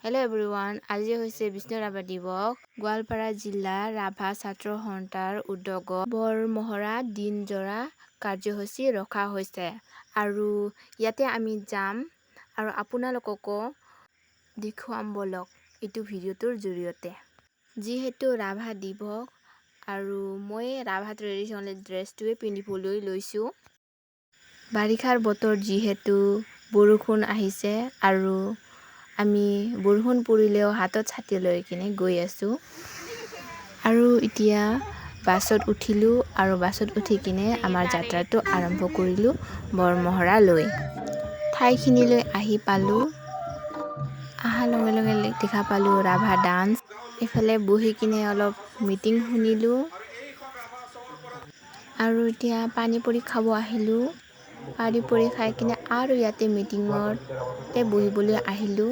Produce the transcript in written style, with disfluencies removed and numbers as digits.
Hello everyone, আজি হৈছে বিষ্ণু ৰাভা দিৱস। গোৱালপাৰা জিলা ৰাভা ছাত্ৰ সন্থাৰ উদ্যোগত বৰমহৰা দিনজোৰা কাৰ্যসূচী ৰখা হৈছে আৰু ইয়াতে আমি যাম আৰু আপোনালোককো দেখুৱাম বলক এইটো ভিডিঅ'টোৰ জৰিয়তে। যিহেতু ৰাভা দিৱস আৰু মই ৰাভা ট্ৰেডিশ্যনেল ড্ৰেছটোৱে পিন্ধিবলৈ লৈছোঁ। বাৰিষাৰ বতৰ যিহেতু বৰষুণ আহিছে আৰু আমি বৰষুণ পৰিলেও হাতত ছাতি লৈ কিনে গৈ আছোঁ আৰু এতিয়া বাছত উঠিলোঁ আৰু বাছত উঠি কিনে আমাৰ যাত্ৰাটো আৰম্ভ কৰিলোঁ বৰমহৰালৈ। ঠাইখিনিলৈ আহি পালোঁ। অহাৰ লগে লগে দেখা পালোঁ ৰাভা ডান্স। এইফালে বহি কিনে অলপ মিটিং শুনিলোঁ আৰু এতিয়া পানী পুৰি খাব আহিলোঁ। পানী পুৰি খাই কিনে আৰু ইয়াতে মিটিঙতে বহিবলৈ আহিলোঁ।